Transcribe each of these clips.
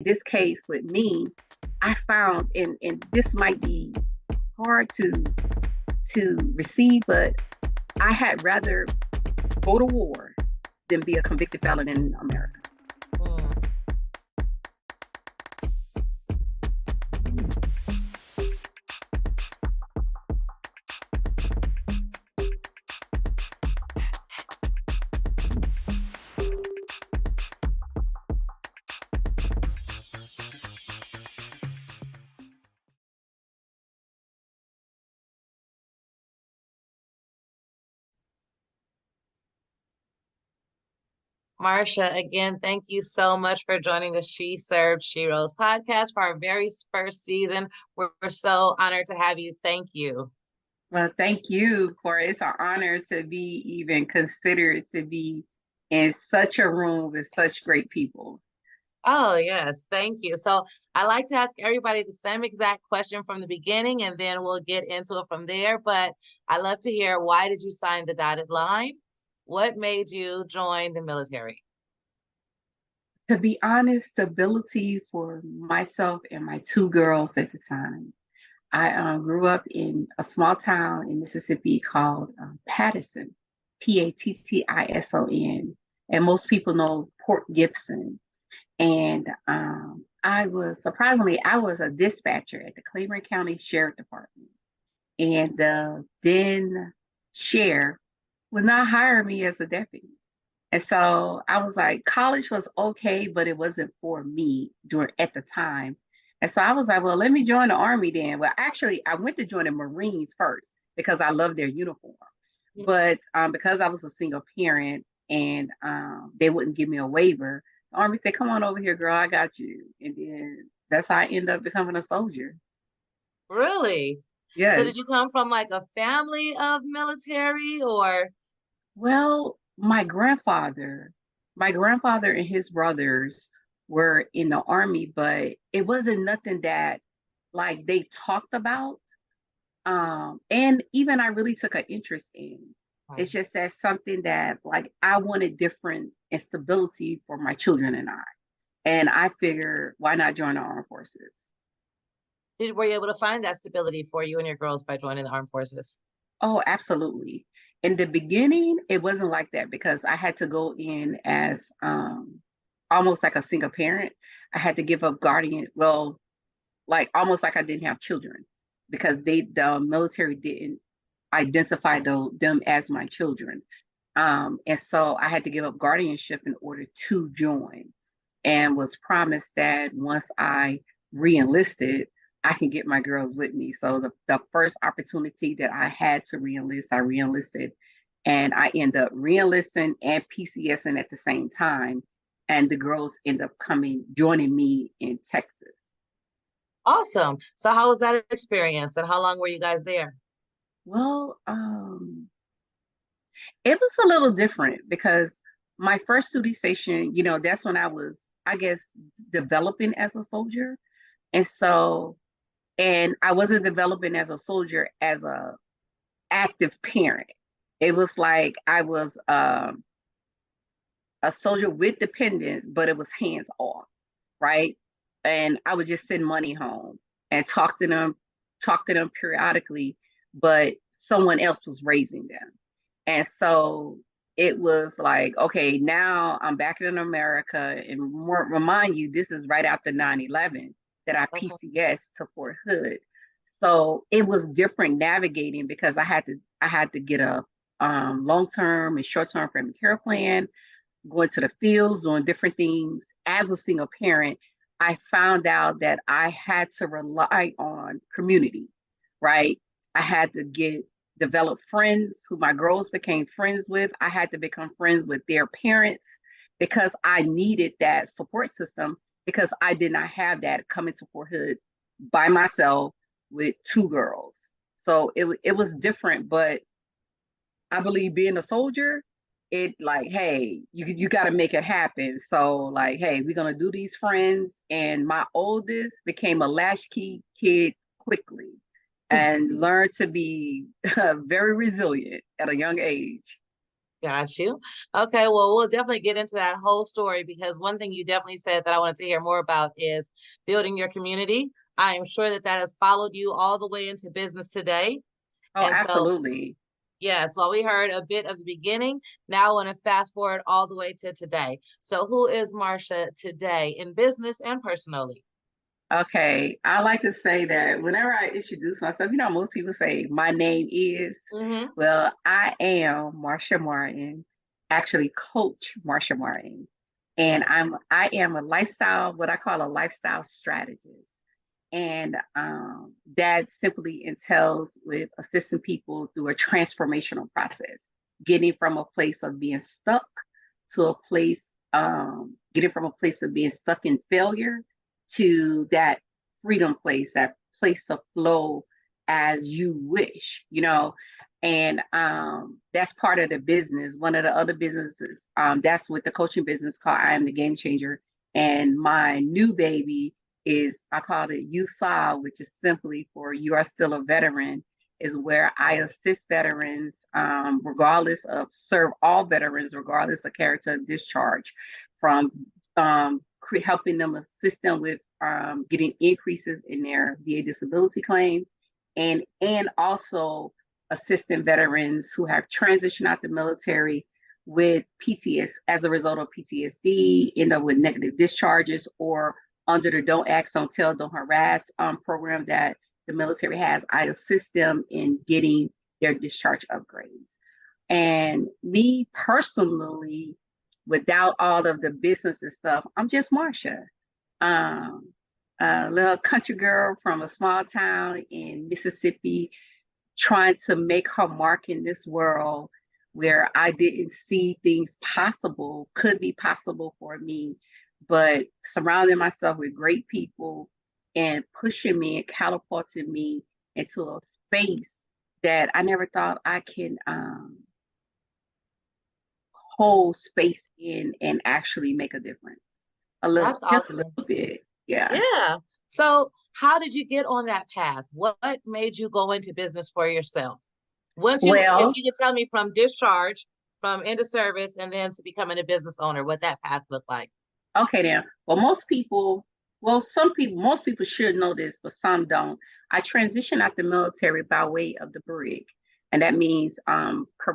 this case with me, I found, and this might be hard to receive, but I had rather go to war than be a convicted felon in America. Mm. Marsha, again, thank you so much for joining the She Served Sheroes podcast for our very first season. We're so honored to have you. Thank you. Well, thank you, Corey. It's an honor to be even considered to be in such a room with such great people. Oh, yes, thank you. So I like to ask everybody the same exact question from the beginning, and then we'll get into it from there. But I love to hear, why did you sign the dotted line? What made you join the military? To be honest, stability for myself and my two girls at the time. I grew up in a small town in Mississippi called Pattison, Pattison, and most people know Port Gibson. And I was a dispatcher at the Claiborne County Sheriff Department. And then sheriff would not hire me as a deputy. And so I was like, college was okay, but it wasn't for me during at the time. And so I was like, well, let me join the army then. Well, actually, I went to join the Marines first because I love their uniform. But because I was a single parent and they wouldn't give me a waiver, the army said, come on over here, girl, I got you. And then that's how I ended up becoming a soldier. Really? So Yes. did you come from like a family of military or? Well, my grandfather and his brothers were in the army, but it wasn't nothing that like they talked about. And even I really took an interest in. It's just that something that like I wanted different instability for my children and I. And I figured, why not join the armed forces? Were you able to find that stability for you and your girls by joining the armed forces? Oh, absolutely. In the beginning, it wasn't like that because I had to go in as almost like a single parent. I had to give up guardian, well, like almost like I didn't have children because the military didn't identify them as my children. And so I had to give up guardianship in order to join and was promised that once I re-enlisted, I can get my girls with me. So the first opportunity that I had to re-enlist, I re-enlisted and I end up re-enlisting and PCSing at the same time. And the girls end up joining me in Texas. Awesome. So how was that experience and how long were you guys there? Well, it was a little different because my first duty station, that's when I was, I guess, developing as a soldier. And so, and I wasn't developing as a soldier as a active parent. It was like I was a soldier with dependents, but it was hands off, right? And I would just send money home and talk to them periodically, but someone else was raising them. And so it was like, okay, now I'm back in America. And remind you, this is right after 9/11 that I Okay. PCS to Fort Hood. So it was different navigating because I had to get a long-term and short-term family care plan, going to the fields, doing different things. As a single parent, I found out that I had to rely on community, right? I had to develop friends who my girls became friends with. I had to become friends with their parents because I needed that support system because I did not have that coming to Fort Hood by myself with two girls. So it was different, but I believe being a soldier, it like, hey, you got to make it happen. So like, hey, we're gonna do these friends, and my oldest became a latchkey kid quickly, and learned to be very resilient at a young age. Got you. Okay, well, we'll definitely get into that whole story because one thing you definitely said that I wanted to hear more about is building your community. I am sure that that has followed you all the way into business today. Oh, And so, absolutely. yes, while we heard a bit of the beginning, now I want to fast forward all the way to today. So, who is Marsha today in business and personally? Okay, I like to say that whenever I introduce myself, most people say my name is, Mm-hmm. well, I am Marsha Martin, actually Coach Marsha Martin, and Yes. I am a lifestyle, what I call a lifestyle strategist, and that simply entails with assisting people through a transformational process, getting from a place of being stuck to a place, getting from a place of being stuck in failure to that freedom place, that place of flow as you wish, and that's part of the business. One of the other businesses, that's what the coaching business called I Am the Game Changer. And my new baby is, I call it USA, which is simply for You Are Still a Veteran, is where I assist veterans, serve all veterans, regardless of character of discharge, from helping them, assist them with getting increases in their VA disability claim, and also assisting veterans who have transitioned out the military with PTS as a result of PTSD, end up with negative discharges, or under the Don't Ask, Don't Tell, Don't Harass program that the military has. I assist them in getting their discharge upgrades. And me personally, without all of the business and stuff, I'm just Marsha, um, a little country girl from a small town in Mississippi, trying to make her mark in this world where I didn't see things possible, could be possible for me, but surrounding myself with great people and pushing me and catapulting me into a space that I never thought I can hold space in and actually make a difference. That's Just a awesome. little bit. Yeah. Yeah. So, how did you get on that path? What made you go into business for yourself? If Well, you could tell me from discharge, from end of service, and then to becoming a business owner, what that path looked like. okay then. Most people should know this, but some don't. I transitioned out the military by way of the brig, and that means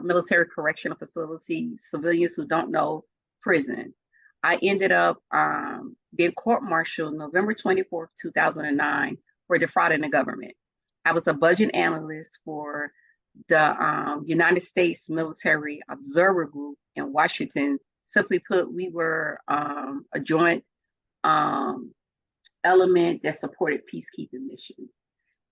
military correctional facility. Civilians who don't know, prison. I ended up being court-martialed November 24th, 2009, for defrauding the government. I was a budget analyst for the United States Military Observer Group in Washington. Simply put, we were a joint um, element that supported peacekeeping missions.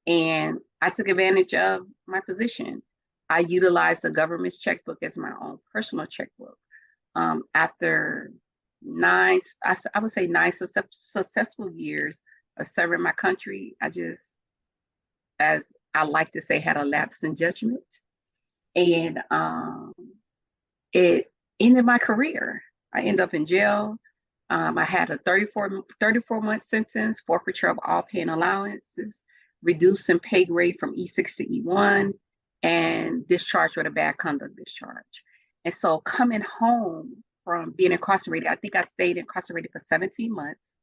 And I took advantage of my position. I utilized the government's checkbook as my own personal checkbook. After I would say nine successful years of serving my country, I just, as I like to say, had a lapse in judgment. And it ended my career. I ended up in jail. I had a 34-month sentence, forfeiture of all pay and allowances, reducing pay grade from E6 to E1, and discharged with a bad conduct discharge. And so coming home from being incarcerated, I think I stayed incarcerated for 17 months.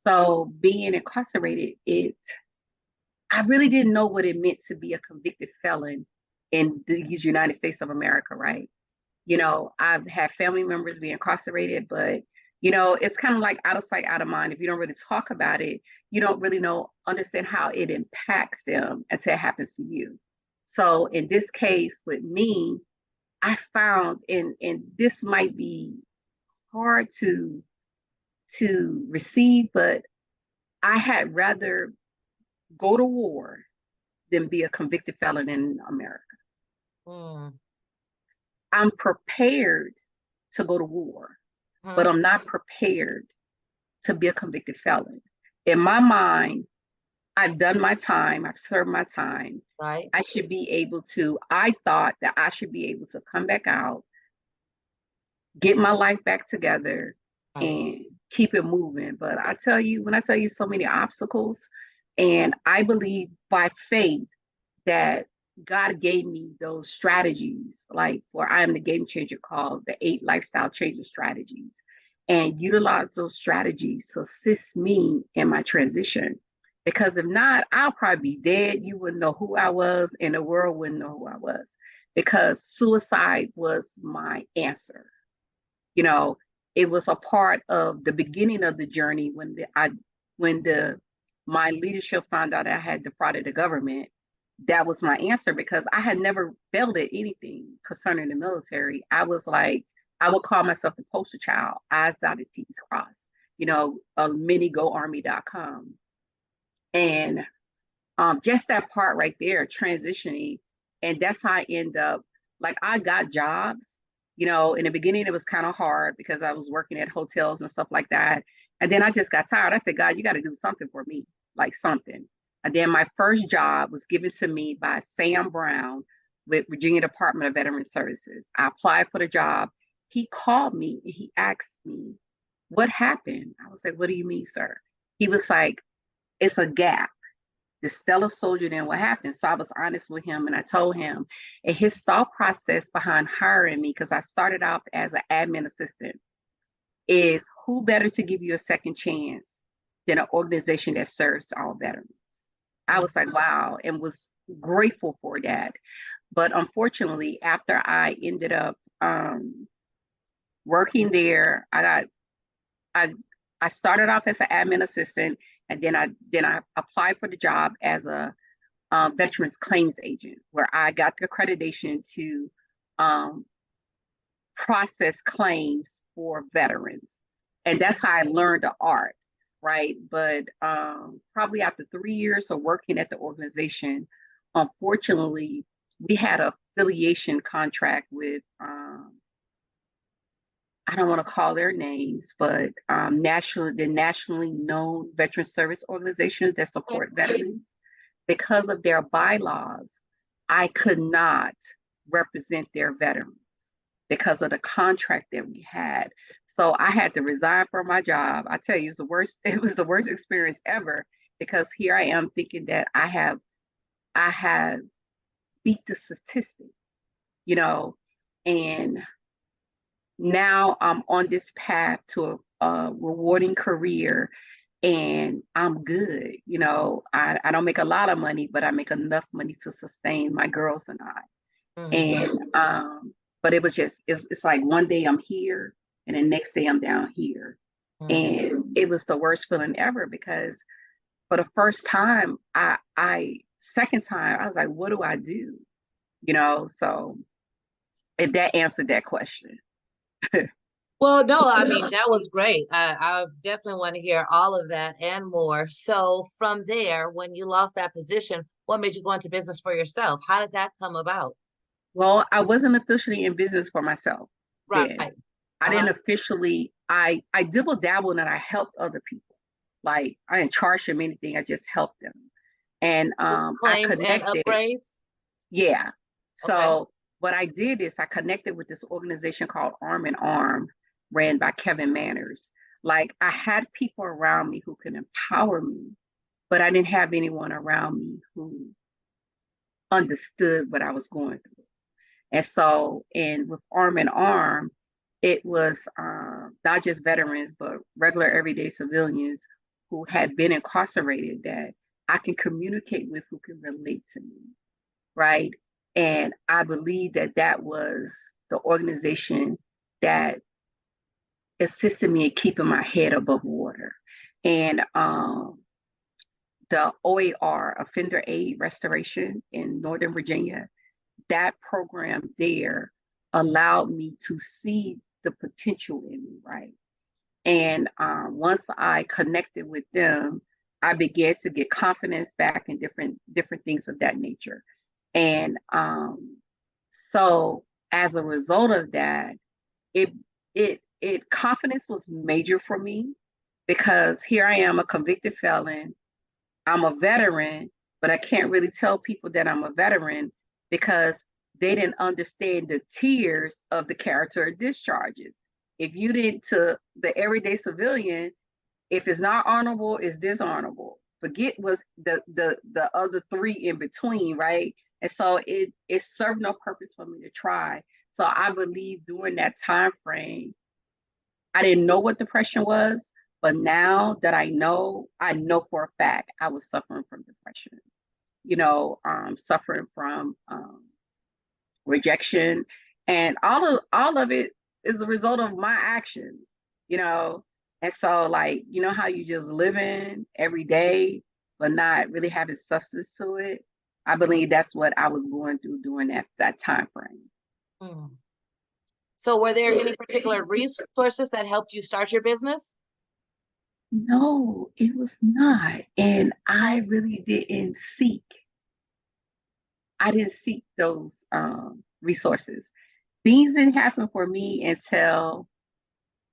So being incarcerated, I really didn't know what it meant to be a convicted felon in these United States of America, right? I've had family members be incarcerated, but it's kind of like out of sight, out of mind. If you don't really talk about it, you don't really understand how it impacts them until it happens to you. So in this case with me, I found, and this might be hard to receive, but I had rather go to war than be a convicted felon in America. Mm. I'm prepared to go to war, but Hmm. I'm not prepared to be a convicted felon. In my mind, I've done my time, I've served my time. Right. I thought that I should be able to come back out, get my life back together, Right. and keep it moving. But when I tell you so many obstacles, and I believe by faith that God gave me those strategies, like for I am the game changer, called the 8 lifestyle strategies, and utilize those strategies to assist me in my transition. Because if not, I'll probably be dead. You wouldn't know who I was, and the world wouldn't know who I was. Because suicide was my answer. You know, it was a part of the beginning of the journey when the my leadership found out I had defrauded the government. That was my answer because I had never failed at anything concerning the military. I was like, I would call myself the poster child, I's dotted, T's crossed, mini goarmy.com. And just that part right there, transitioning. And that's how I end up, like, I got jobs. In the beginning, it was kind of hard because I was working at hotels and stuff like that. And then I just got tired. I said, God, you got to do something for me, like something. And then my first job was given to me by Sam Brown with Virginia Department of Veteran Services. I applied for the job. He called me and he asked me, what happened? I was like, what do you mean, sir? He was like, it's a gap. The stellar soldier, then what happened? So I was honest with him and I told him, and his thought process behind hiring me, because I started off as an admin assistant, is who better to give you a second chance than an organization that serves all veterans? I was like, wow, and was grateful for that. But unfortunately, after I ended up working there, I I started off as an admin assistant, and then I applied for the job as a veterans claims agent, where I got the accreditation to um, process claims for veterans, and that's how I learned the art, right? But probably after 3 years of working at the organization, unfortunately, we had a affiliation contract with I don't want to call their names, but the nationally known veteran service organizations that support veterans. Because of their bylaws, I could not represent their veterans because of the contract that we had. So I had to resign from my job. I tell you, it was the worst experience ever, because here I am thinking that I have beat the statistic, you know, and now I'm on this path to a rewarding career, and I'm good. I don't make a lot of money, but I make enough money to sustain my girls and I. Mhm. And but it was just it's like one day I'm here and the next day I'm down here. Mhm. And it was the worst feeling ever, because for the first time, I second time, I was like, what do I do? So if that answered that question. Well, no, I mean, that was great. I definitely want to hear all of that and more. So, from there, when you lost that position, what made you go into business for yourself? How did that come about? Well, I wasn't officially in business for myself then. Right. I didn't Uh-huh. officially, I dibble dabble and I helped other people. Like, I didn't charge them anything, I just helped them. And With I claims and connected, upgrades? yeah. Okay. So what I did is I connected with this organization called Arm in Arm, ran by Kevin Manners. Like, I had people around me who could empower me, but I didn't have anyone around me who understood what I was going through. And so, and with Arm in Arm, it was not just veterans, but regular everyday civilians who had been incarcerated that I can communicate with, who can relate to me, right? And I believe that that was the organization that assisted me in keeping my head above water. And the OAR, Offender Aid Restoration in Northern Virginia, that program there allowed me to see the potential in me, right? And once I connected with them, I began to get confidence back in different things of that nature. And so as a result of that, it it confidence was major for me, because here I am, a convicted felon. I'm a veteran, but I can't really tell people that I'm a veteran because they didn't understand the tiers of the character of discharges. If you didn't, to the everyday civilian, if it's not honorable, it's dishonorable. Forget was the other three in between, right? And so it served no purpose for me to try. So I believe during that time frame, I didn't know what depression was, but now that I know for a fact I was suffering from depression. Suffering from rejection, and all of it is a result of my actions. You know, and so like how you just living every day, but not really having substance to it. I believe that's what I was going through during that time frame. Mm. So were there any particular resources that helped you start your business? No, it was not. And Okay. I didn't seek those resources. Things didn't happen for me until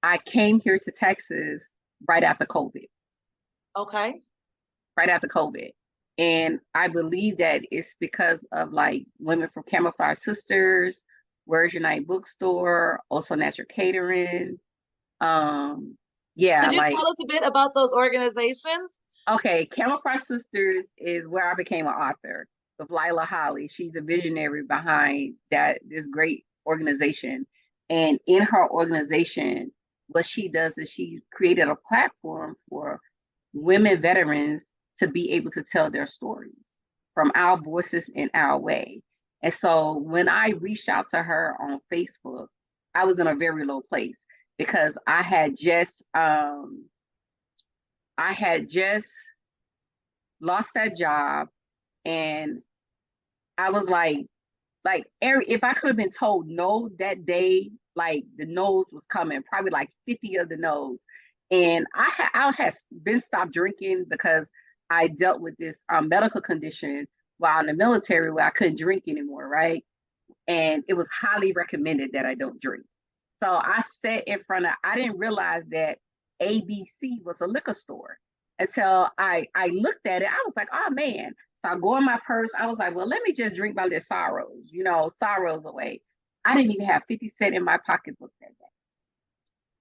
I came here to Texas right after COVID, Okay. right after COVID. And I believe that it's because of like Women from Camouflage Sisters, Where's Your Night Bookstore, also Natural Catering. Um, yeah, Could you like tell us a bit about those organizations? okay, Camouflage Sisters is where I became an author with Lila Holly. She's a visionary behind this great organization. And in her organization, what she does is she created a platform for women veterans to be able to tell their stories from our voices in our way. And so when I reached out to her on Facebook, I was in a very low place because I had just lost that job, and I was like if I could have been told no that day, like the no's was coming, probably like 50 of the no's. And I had been stopped drinking because I dealt with this medical condition while in the military where I couldn't drink anymore, right? And it was highly recommended that I don't drink. So I sat in front of, I didn't realize that ABC was a liquor store until I looked at it. I was like, oh man. So I go in my purse. I was like, well, let me just drink my little sorrows, sorrows away. I didn't even have 50 cents in my pocketbook that day.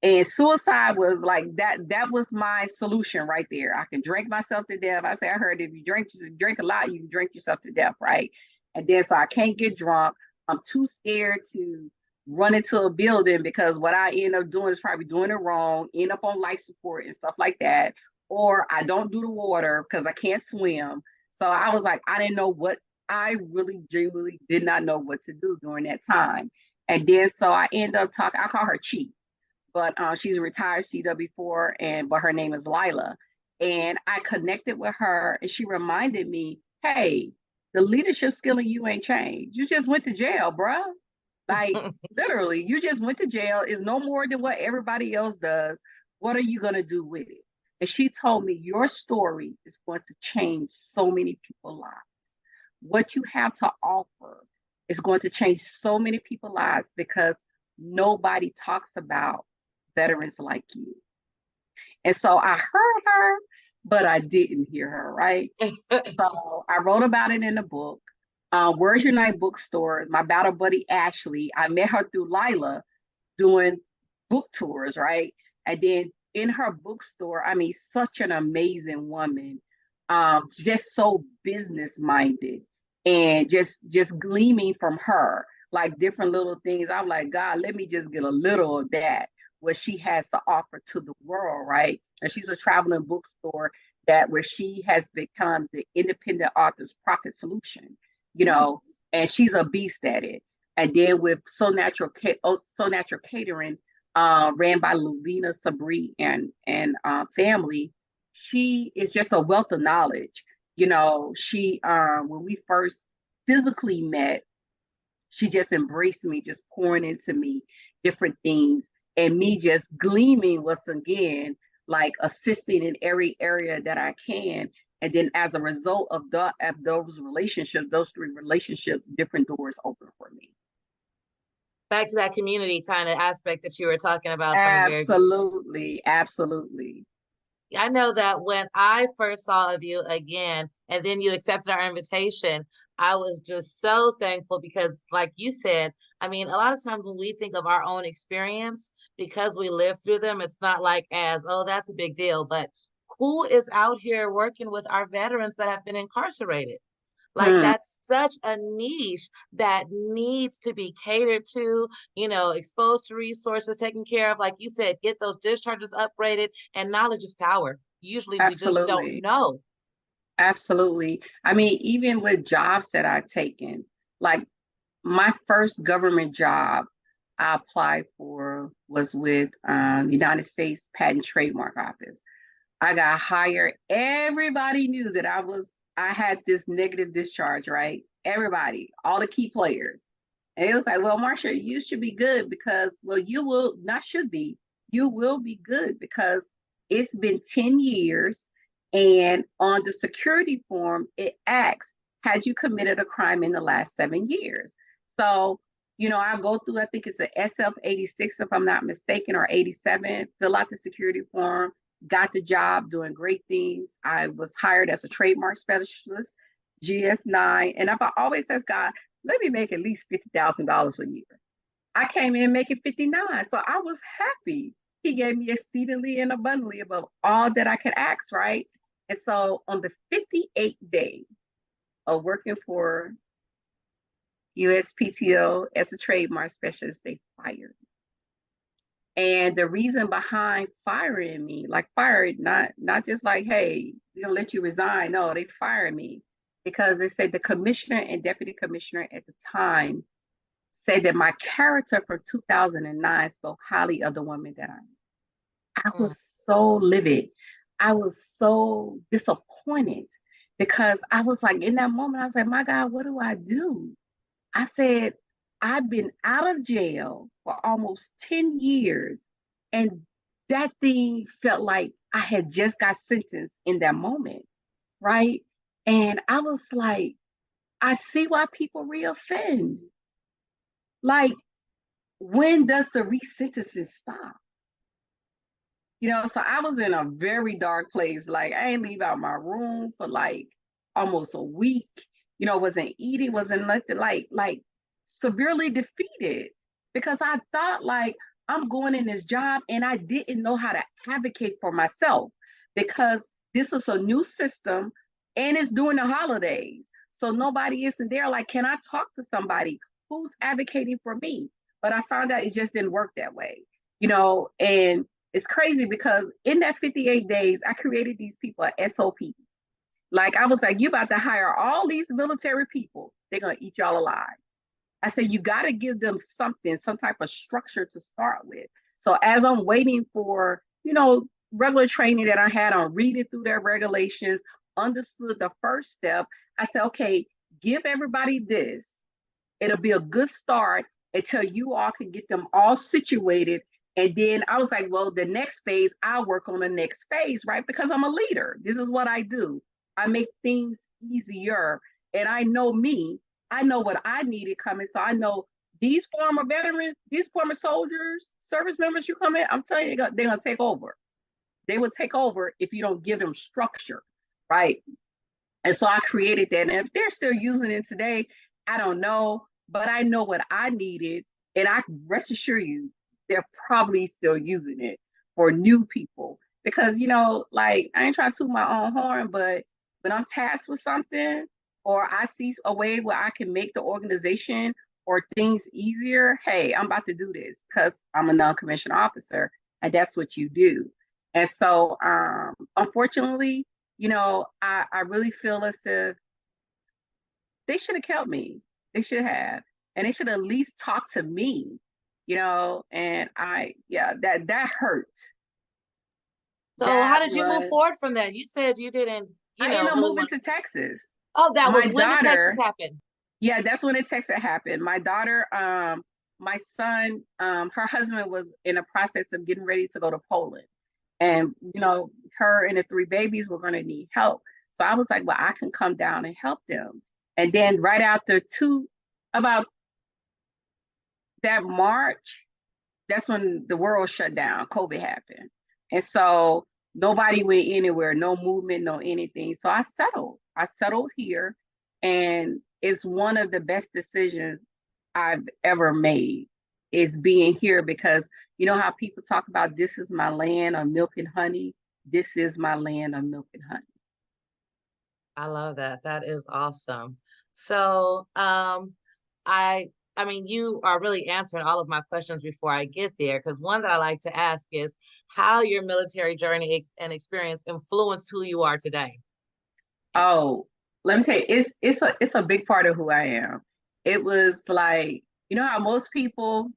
And suicide was like that was my solution right there. I can drink myself to death. I say I heard if you drink a lot, you can drink yourself to death, right? And then so I can't get drunk. I'm too scared to run into a building because what I end up doing is probably doing it wrong, end up on life support and stuff like that. Or I don't do the water because I can't swim. So I was like, I didn't know what I really genuinely did not know what to do during that time. And then so I end up talking, I call her Chief, but she's a retired CW4, but her name is Lila. And I connected with her, and she reminded me, "Hey, the leadership skill in you ain't changed. You just went to jail, bruh. Like literally, you just went to jail. Is no more than what everybody else does. What are you gonna do with it?" And she told me, "Your story is going to change so many people's lives. What you have to offer is going to change so many people's lives because nobody talks about veterans like you." And so I heard her, but I didn't hear her, right? So I wrote about it in the book. Where's Your Night Bookstore? My battle buddy Ashley, I met her through Lila doing book tours, right? And then in her bookstore, I mean, such an amazing woman, just so business minded, and just gleaming from her like different little things. I'm like, God, let me just get a little of that, what she has to offer to the world, right? And she's a traveling bookstore that where she has become the independent author's profit solution, you know, and she's a beast at it. And then with So Natural Catering, ran by Luvina Sabri and family, she is just a wealth of knowledge. She when we first physically met, she just embraced me, just pouring into me different things, and me just gleaming once again, like assisting in every area that I can. And then as a result of those relationships, those three relationships, different doors open for me. Back to that community kind of aspect that you were talking about from the very beginning. Absolutely, absolutely. I know that when I first saw of you again, and then you accepted our invitation, I was just so thankful because, like you said, I mean, a lot of times when we think of our own experience, because we live through them, it's not like as, oh, that's a big deal. But who is out here working with our veterans that have been incarcerated? Like Hmm. that's such a niche that needs to be catered to, exposed to resources, taken care of. Like you said, get those discharges upgraded, and knowledge is power. Usually we just don't Absolutely. know. Absolutely. I mean, even with jobs that I've taken, like my first government job I applied for was with United States Patent Trademark Office. I got hired. Everybody knew that I had this negative discharge, right? Everybody, all the key players. And it was like, well, Marsha, you should be good because, well, you will not should be, you will be good because it's been 10 years. And on the security form, it asks, had you committed a crime in the last 7 years? So, I go through, I think it's a SF 86, if I'm not mistaken, or 87, fill out the security form, got the job doing great things. I was hired as a trademark specialist, GS9. And if I always ask God, let me make at least $50,000 a year. I came in making 59. So I was happy. He gave me exceedingly and abundantly above all that I could ask, right? And so on the 58th day of working for USPTO as a trademark specialist, they fired me. And the reason behind firing me, like fired, not just like, hey, we're gonna let you resign. No, they fired me because they said the commissioner and deputy commissioner at the time said that my character from 2009 spoke highly of the woman that I am. I Mm. was so livid. I was so disappointed because I was like, in that moment, I was like, my God, what do I do? I said, I've been out of jail for almost 10 years. And that thing felt like I had just got sentenced in that moment. Right. And I was like, I see why people reoffend. Like, when does the resentencing stop? So I was in a very dark place. Like I ain't leave out my room for like almost a week. Wasn't eating, wasn't nothing like severely defeated because I thought like I'm going in this job and I didn't know how to advocate for myself because this is a new system and it's during the holidays. So nobody isn't there. Like, can I talk to somebody who's advocating for me? But I found out it just didn't work that way, and it's crazy because in that 58 days, I created these people at SOP. Like I was like, you about to hire all these military people. They're gonna eat y'all alive. I said, you gotta give them something, some type of structure to start with. So as I'm waiting for, regular training that I had on reading through their regulations, understood the first step, I said, okay, give everybody this. It'll be a good start until you all can get them all situated. And then I was like, well, the next phase, I'll work on the next phase, right? Because I'm a leader. This is what I do. I make things easier. And I know me, I know what I needed coming. So I know these former veterans, these former soldiers, service members you come in, I'm telling you, they're going to take over. They will take over if you don't give them structure, right? And so I created that. And if they're still using it today, I don't know, but I know what I needed. And I rest assure you, they're probably still using it for new people. Because, like I ain't trying to toot my own horn, but when I'm tasked with something or I see a way where I can make the organization or things easier, hey, I'm about to do this because I'm a non-commissioned officer and that's what you do. And so unfortunately, I really feel as if they should have kept me. They should have. And they should at least talk to me, and yeah, that hurt. So how That did you move was, forward from that? You said you didn't, I ended up really moving want. to Texas. Oh, that My was when did Texas daughter, happen? yeah, that's when the Texas happened. My daughter, my son, her husband was in a process of getting ready to go to Poland. And, her and the three babies were going to need help. So I was like, well, I can come down and help them. And then right after about that March, that's when the world shut down, COVID happened. And so nobody went anywhere, no movement, no anything. So I settled. I settled here. And it's one of the best decisions I've ever made is being here because you know how people talk about this is my land of milk and honey? This is my land of milk and honey. I love that. That is awesome. So, I I mean, you are really answering all of my questions before I get there, because one that I like to ask is how your military journey and experience influenced who you are today. Oh, let me tell you, it's a big part of who I am. It was like, you know how most people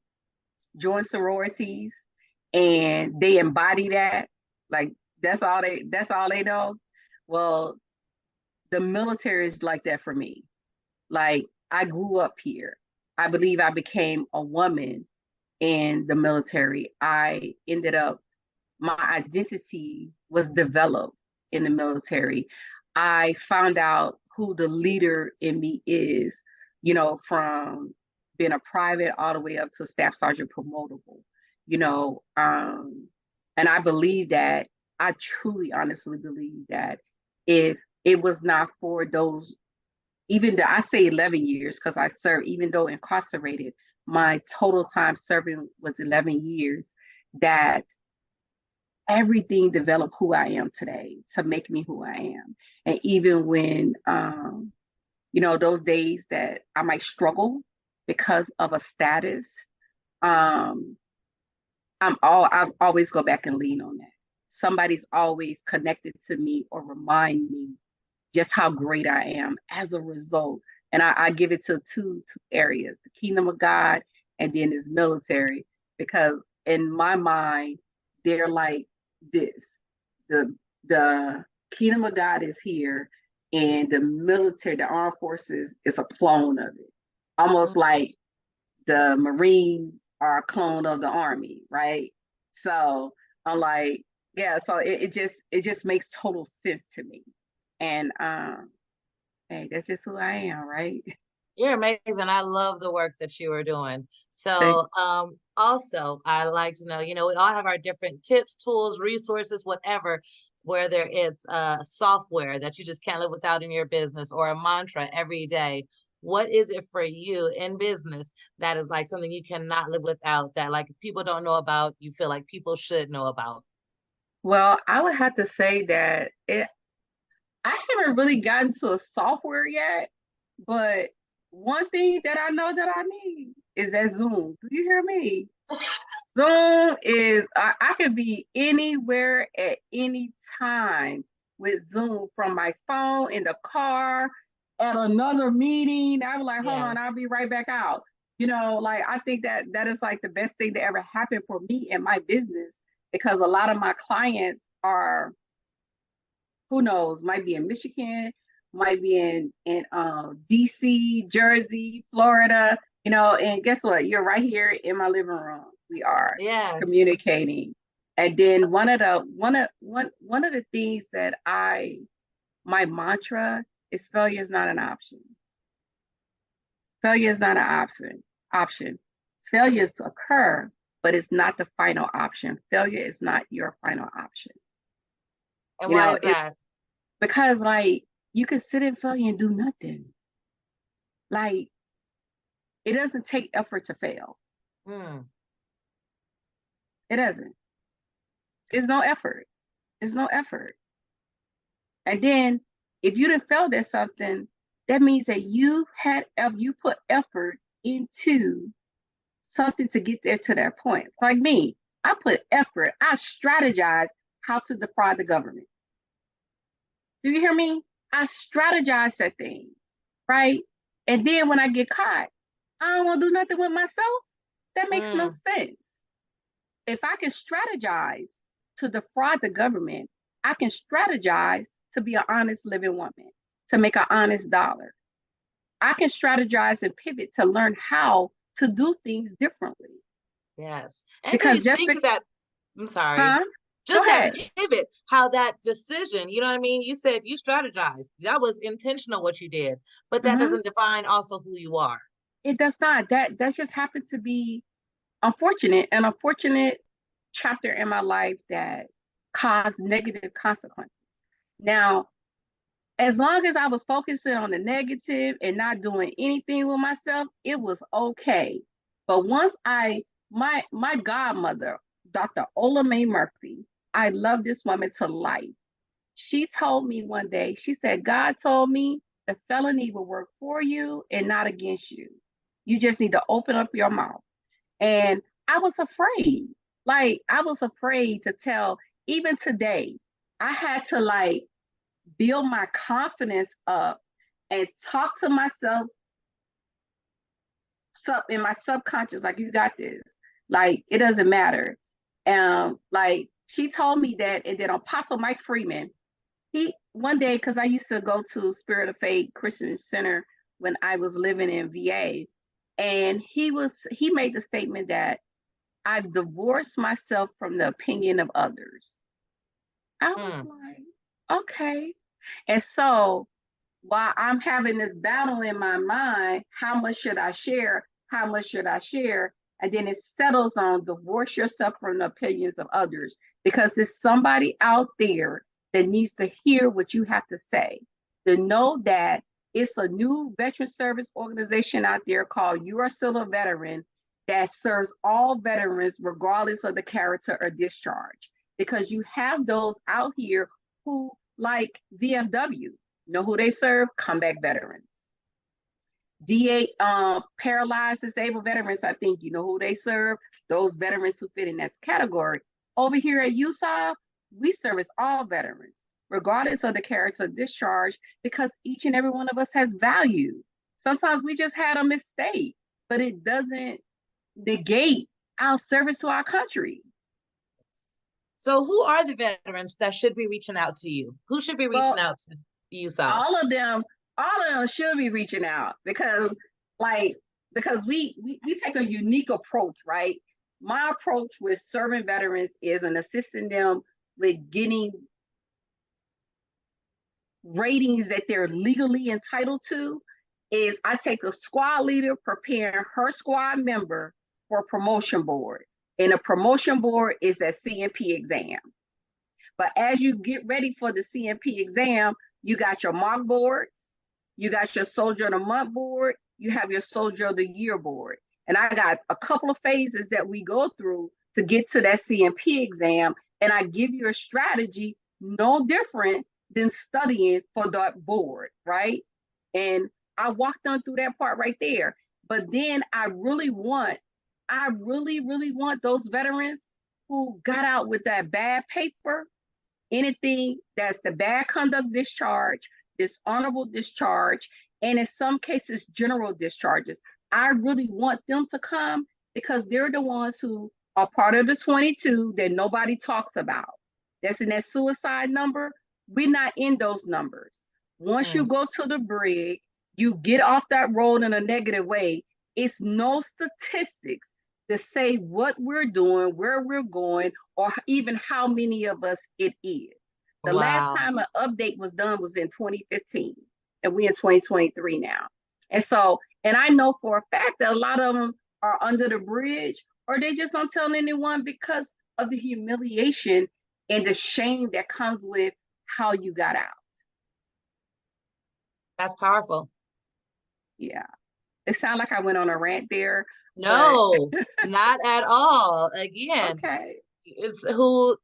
join sororities and they embody that, like that's all they know. Well, the military is like that for me. Like I grew up here. I believe I became a woman in the military. I ended up, my identity was developed in the military. I found out who the leader in me is, from being a private all the way up to staff sergeant promotable, you know. And I believe that, I truly, honestly believe that if it was not for those, even though I say 11 years, because I served, even though incarcerated, my total time serving was 11 years, that everything developed who I am today to make me who I am. And even when, those days that I might struggle because of a status, um, I always go back and lean on that. Somebody's always connected to me or remind me just how great I am as a result. And I give it to two areas: the kingdom of God and then this military, because in my mind, they're like this. The kingdom of God is here, and the military, the armed forces, is a clone of it. Almost like the Marines are a clone of the army, right? So I'm like, yeah, so it just makes total sense to me. And hey, that's just who I am, right? You're amazing. I love the work that you are doing. Thank So, also, I like to know, we all have our different tips, tools, resources, whatever, whether it's software that you just can't live without in your business or a mantra every day. What is it for you in business that is like something you cannot live without, that like if people don't know about, you feel like people should know about? Well, I would have to say that I haven't really gotten to a software yet, but one thing that I know that I need is that Zoom. Do you hear me? Zoom is, I can be anywhere at any time with Zoom, from my phone, in the car, at another meeting. I'm like, hold on, Yes. I'll be right back out. Like I think that that is like the best thing that ever happened for me in my business, because a lot of my clients are, who knows, might be in Michigan, might be in DC, Jersey, Florida, and guess what? You're right here in my living room. We are Yes. communicating. And then one of the things that my mantra is, failure is not an option. Failure is not an option. Failures occur, but it's not the final option. Failure is not your final option. And You why know, is that? because like you can sit in failure and do nothing. Like it doesn't take effort to fail. Hmm. It doesn't. It's no effort. It's no effort. And then if you didn't fail at something, that means that you put effort into something to get there to that point. Like me, I put effort. I strategize how to defraud the government. Do you hear me? I strategize that thing, right? And then when I get caught, I don't want to do nothing with myself. That makes no Hmm. sense. If I can strategize to defraud the government, I can strategize to be an honest living woman, to make an honest dollar. I can strategize and pivot to learn how to do things differently. Yes. And can you Because just speak be, to that? I'm sorry. huh? Go Just that ahead. pivot, how that decision, you know what I mean? You said you strategized. That was intentional what you did, but that Hmm. doesn't define also who you are. It does not. That just happened to be an unfortunate chapter in my life that caused negative consequences. Now, as long as I was focusing on the negative and not doing anything with myself, it was okay. But once my godmother, Dr. Ola Mae Murphy, I love this woman to life. She told me one day, she said, God told me the felony will work for you and not against you. You just need to open up your mouth. And I was afraid. Like, I was afraid to tell, even today, I had to like build my confidence up and talk to myself in my subconscious, like, you got this. Like, it doesn't matter. Like, she told me that, and then Apostle Mike Freeman, he one day, because I used to go to Spirit of Faith Christian Center when I was living in VA, and he made the statement that I've divorced myself from the opinion of others. I was Mm. like, okay. And so while I'm having this battle in my mind, how much should I share? How much should I share? And then it settles on divorce yourself from the opinions of others, because there's somebody out there that needs to hear what you have to say, to know that it's a new veteran service organization out there called You Are Still a Veteran that serves all veterans regardless of the character or discharge. Because you have those out here who, like VFW, know who they serve? Comeback veterans. DA, paralyzed disabled veterans, I think you know who they serve. Those veterans who fit in that category. Over here at USAW, we service all veterans, regardless of the character of discharge, because each and every one of us has value. Sometimes we just had a mistake, but it doesn't negate our service to our country. So who are the veterans that should be reaching out to you? Who should be reaching Well, out to you, Sal? all of them, should be reaching out, because like we take a unique approach, right? My approach with serving veterans is in assisting them with getting ratings that they're legally entitled to. Is I take a squad leader preparing her squad member for promotion board, and a promotion board is that CMP exam. But as you get ready for the CMP exam, you got your mock boards, you got your Soldier of the Month board, you have your Soldier of the Year board. And I got a couple of phases that we go through to get to that CMP exam. And I give you a strategy no different than studying for that board, right? And I walked them through that part right there. But then I really want those veterans who got out with that bad paper, anything that's the bad conduct discharge, dishonorable discharge, and in some cases, general discharges. I really want them to come because they're the ones who are part of the 22 that nobody talks about. That's in that suicide number. We're not in those numbers. Once you Mm. go to the brig, you get off that road in a negative way. It's no statistics to say what we're doing, where we're going, or even how many of us it is. The last Wow. time an update was done was in 2015, and we're in 2023 now. And so, and I know for a fact that a lot of them are under the bridge, or they just don't tell anyone because of the humiliation and the shame that comes with how you got out. That's powerful. Yeah. It sounds like I went on a rant there, but No, not at all. Again, okay. it's who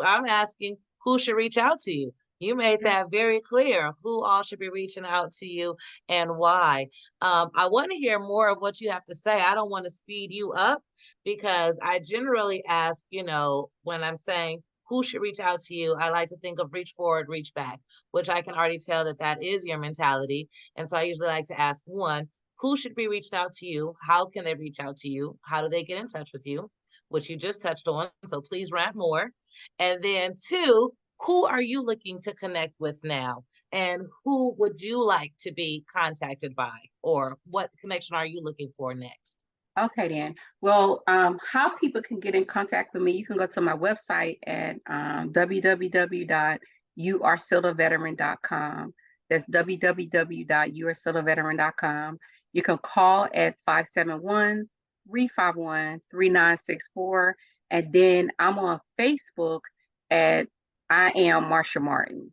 I'm asking who should reach out to you. You made Yeah. that very clear who all should be reaching out to you and why. I want to hear more of what you have to say. I don't want to speed you up because I generally ask, when I'm saying who should reach out to you, I like to think of reach forward, reach back, which I can already tell that that is your mentality. And so I usually like to ask one, who should be reached out to you? How can they reach out to you? How do they get in touch with you? Which you just touched on. So please rant more. And then two, who are you looking to connect with now? And who would you like to be contacted by? Or what connection are you looking for next? Okay, then. Well, how people can get in contact with me, you can go to my website at www.youarestillaveteran.com. That's www.youarestillaveteran.com. You can call at 571-351-3964. And then I'm on Facebook at I am Marsha Martin.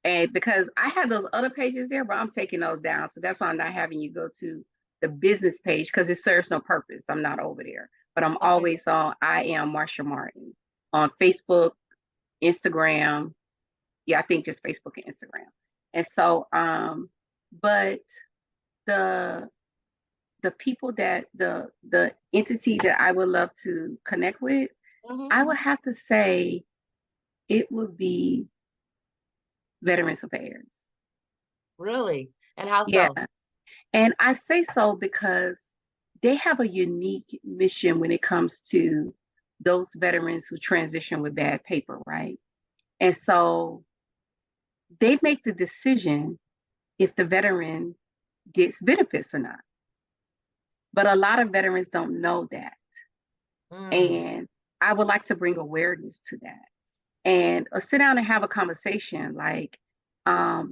And because I have those other pages there, but I'm taking those down. So that's why I'm not having you go to the business page because it serves no purpose. I'm not over there. But I'm Okay. always on I am Marsha Martin on Facebook, Instagram, Yeah, I think just Facebook and Instagram. And so, but the the people that the entity that I would love to connect with, Hmm. I would have to say it would be Veterans Affairs. Really? And how Yeah. so? And I say so because they have a unique mission when it comes to those veterans who transition with bad paper, right? And so they make the decision if the veteran gets benefits or not. But a lot of veterans don't know that. Mm. And I would like to bring awareness to that and sit down and have a conversation like,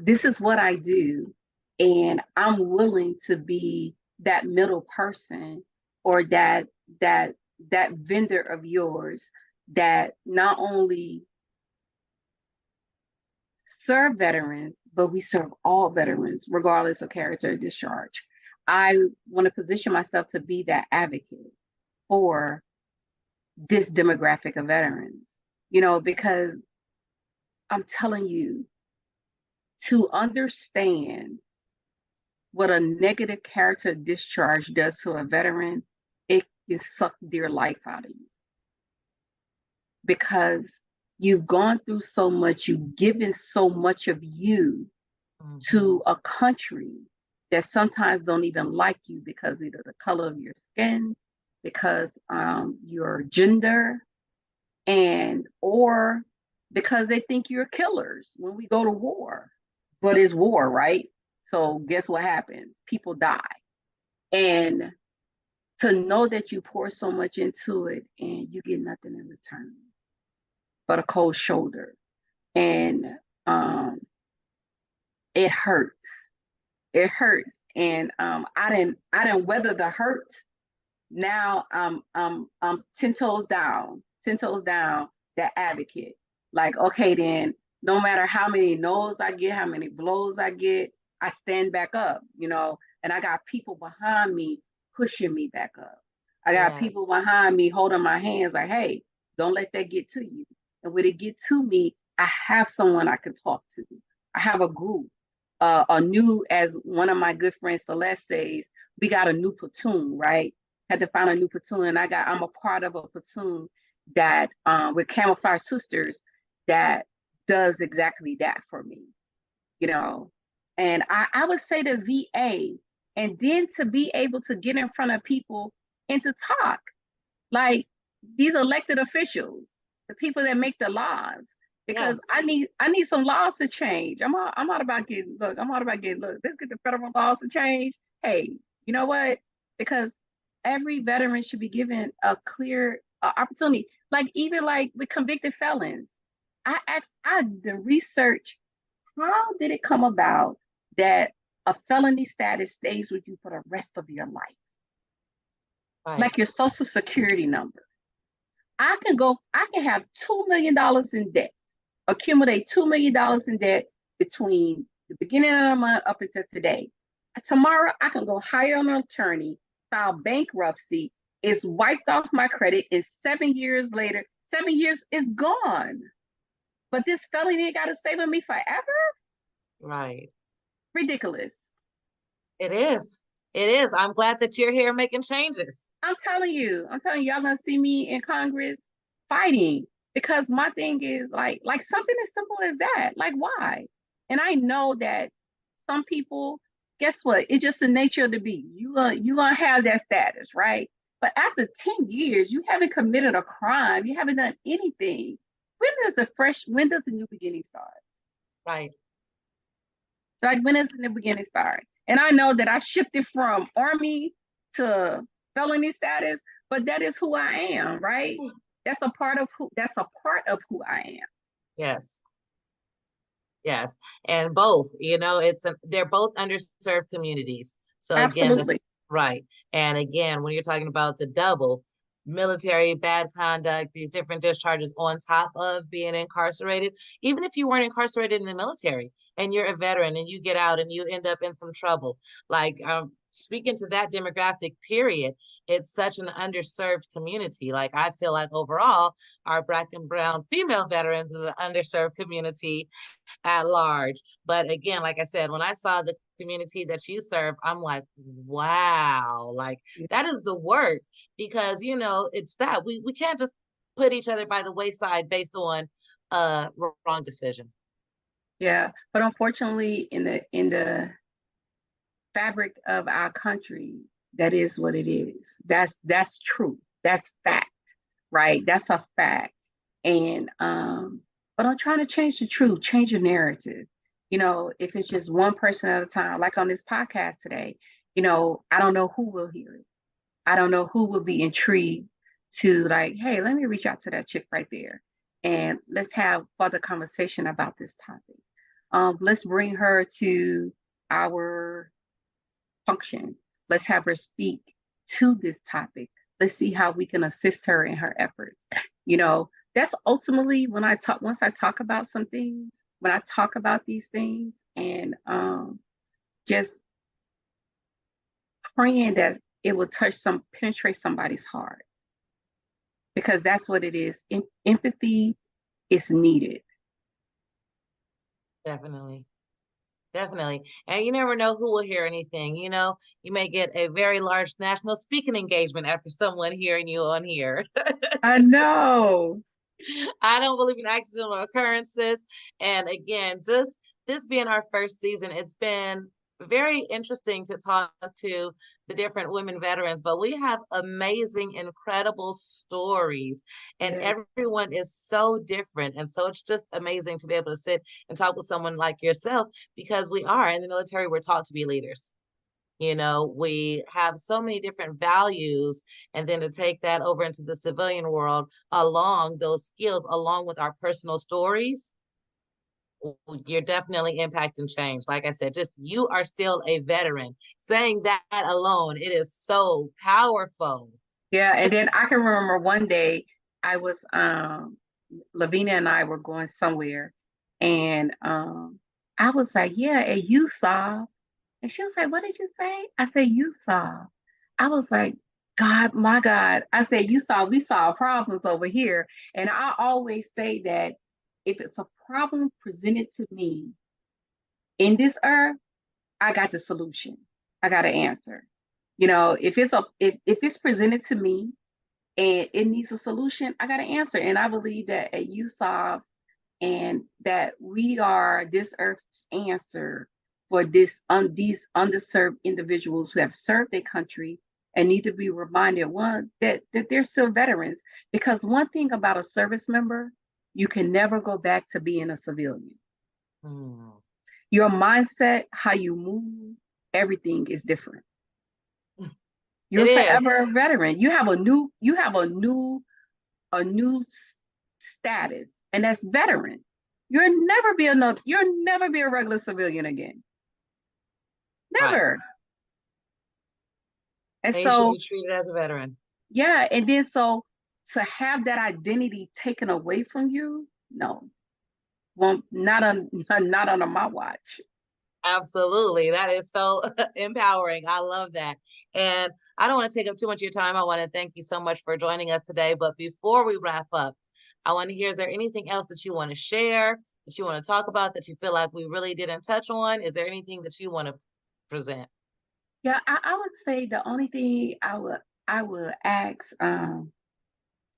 this is what I do, and I'm willing to be that middle person or that that vendor of yours that not only serve veterans, but we serve all veterans, regardless of character or discharge. I want to position myself to be that advocate for this demographic of veterans, because I'm telling you, to understand what a negative character discharge does to a veteran, it can suck their life out of you because you've gone through so much, you've given so much of you Hmm. to a country that sometimes don't even like you because either the color of your skin, because your gender, and or because they think you're killers when we go to war. But it's war, right? So guess what happens? People die. And to know that you pour so much into it and you get nothing in return but a cold shoulder. And um, it hurts. It hurts. And I didn't weather the hurt. Now I'm 10 toes down, 10 toes down, that advocate. Like, okay, then no matter how many no's I get, how many blows I get, I stand back up, and I got people behind me pushing me back up. I got Yeah. people behind me holding my hands like, hey, don't let that get to you. And when it get to me, I have someone I can talk to. I have a group. A new, as one of my good friends Celeste says, we got a new platoon, right? Had to find a new platoon, and I'm a part of a platoon that with Camouflage Sisters that does exactly that for me, you know. And I would say the VA, and then to be able to get in front of people and to talk like these elected officials, the people that make the laws, because Yes. I need some laws to change. I'm out about getting look. I'm out about getting look. Let's get the federal laws to change. Hey, you know what? Because every veteran should be given a clear opportunity. Like even like with convicted felons, I did research. How did it come about that a felony status stays with you for the rest of your life? Right. Like your social security number. I can have $2 million in debt, accumulate $2 million in debt between the beginning of the month up until today. Tomorrow, I can go hire an attorney, file bankruptcy, it's wiped off my credit, and 7 years later, 7 years is gone. But this felony got to stay with me forever? Right. Ridiculous. It is. It is. I'm glad that you're here making changes. I'm telling you, y'all gonna see me in Congress fighting because my thing is like something as simple as that. Like why? And I know that some people, guess what? It's just the nature of the beast. You gonna have that status, right? But after 10 years, you haven't committed a crime, you haven't done anything. When does a new beginning start? Right. Like when does the new beginning start? And I know that I shifted from army to felony status, but that is who I am, right? That's a part of who I am. Yes. Yes. And both, they're both underserved communities. So again, Absolutely. right. And again, when you're talking about the double military, bad conduct, these different discharges on top of being incarcerated, even if you weren't incarcerated in the military and you're a veteran and you get out and you end up in some trouble, like speaking to that demographic period, it's such an underserved community. Like I feel like overall, our Black and brown female veterans is an underserved community at large. But again, like I said, when I saw the community that you serve, I'm like, wow, like that is the work, because it's that we can't just put each other by the wayside based on a wrong decision. Yeah, but unfortunately, in the fabric of our country, that is what it is. That's true. That's fact, right? That's a fact. And but I'm trying to change the truth, change the narrative. If it's just one person at a time, like on this podcast today, I don't know who will hear it. I don't know who will be intrigued to like, hey, let me reach out to that chick right there and let's have further conversation about this topic. Let's bring her to our function. Let's have her speak to this topic. Let's see how we can assist her in her efforts. That's ultimately when I talk, once I talk about some things, when I talk about these things and just praying that it will penetrate somebody's heart, because that's what it is. Empathy is needed. Definitely. Definitely. And you never know who will hear anything. You may get a very large national speaking engagement after someone hearing you on here. I know. I don't believe in accidental occurrences. And again, just this being our first season, it's been very interesting to talk to the different women veterans, but we have amazing, incredible stories, and Yes. everyone is so different. And so it's just amazing to be able to sit and talk with someone like yourself, because we are in the military, we're taught to be leaders. We have so many different values, and then to take that over into the civilian world along those skills, along with our personal stories, you're definitely impacting change. Like I said, just you are still a veteran. Saying that alone, it is so powerful. Yeah. And then I can remember one day I was Lavina and I were going somewhere, and I was like, yeah, and you saw. And she was like, what did you say? I said, you saw. I was like, God, my God. I said, you saw, we saw problems over here. And I always say that if it's a problem presented to me in this earth, I got the solution. I got an answer. If it's presented to me and it needs a solution, I got an answer. And I believe that at USOF and that we are this earth's answer for these underserved individuals who have served their country and need to be reminded, one, that they're still veterans. Because one thing about a service member, you can never go back to being a civilian. Mm. Your mindset, how you move, everything is different. You're It is. forever a veteran. You have a new status, and that's veteran. You'll never be a regular civilian again. Right. Never. And And you should so, be treated as a veteran. yeah, and then so to have that identity taken away from you, no, well, not under my watch. Absolutely. That is so empowering. I love that. And I don't want to take up too much of your time. I want to thank you so much for joining us today. But before we wrap up, I want to hear, is there anything else that you want to share, that you want to talk about, that you feel like we really didn't touch on? Is there anything that you want to present? Yeah, I would say the only thing I would ask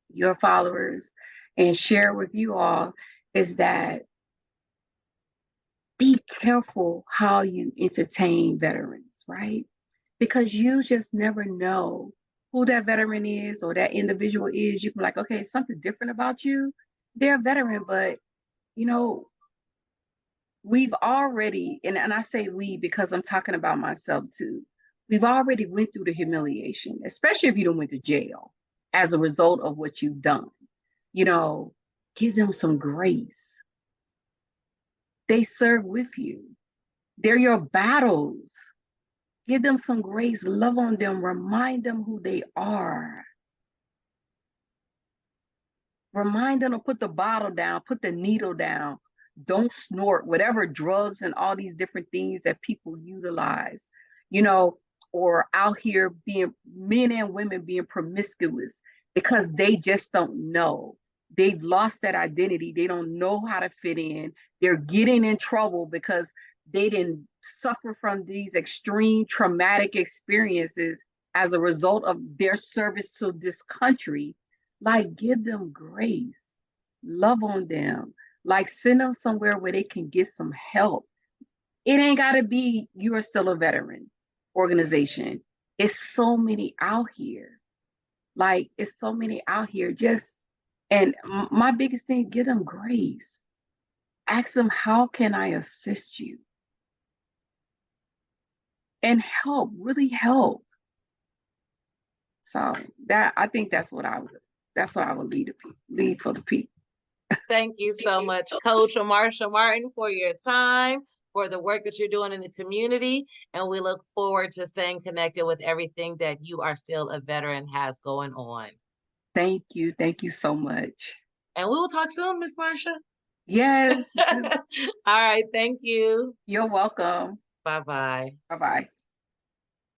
your followers and share with you all is that be careful how you entertain veterans, right? Because you just never know who that veteran is or that individual is. You can be like, okay, something different about you. They're a veteran, but you know, we've already, and I say we because I'm talking about myself too. We've already went through the humiliation, especially if you don't went to jail as a result of what you've done. You know, give them some grace. They serve with you. They're your battles. Give them some grace, love on them, remind them who they are. Remind them to put the bottle down, put the needle down. Don't snort whatever drugs and all these different things that people utilize. You know, or out here being men and women being promiscuous because they just don't know. They've lost that identity. They don't know how to fit in. They're getting in trouble because they didn't suffer from these extreme traumatic experiences as a result of their service to this country. Like, give them grace, love on them, like, send them somewhere where they can get some help. It ain't got to be you're still a veteran organization. It's so many out here. Like, it's so many out here. Just, and my biggest thing, give them grace. Ask them, how can I assist you? And help, really help. So that, I think that's what I would lead for the people. Thank you so much, Coach Marsha Martin, for your time, for the work that you're doing in the community. And we look forward to staying connected with everything that You Are Still a Veteran has going on. Thank you. Thank you so much. And we will talk soon, Miss Marsha. Yes. All right. Thank you. You're welcome. Bye-bye. Bye-bye.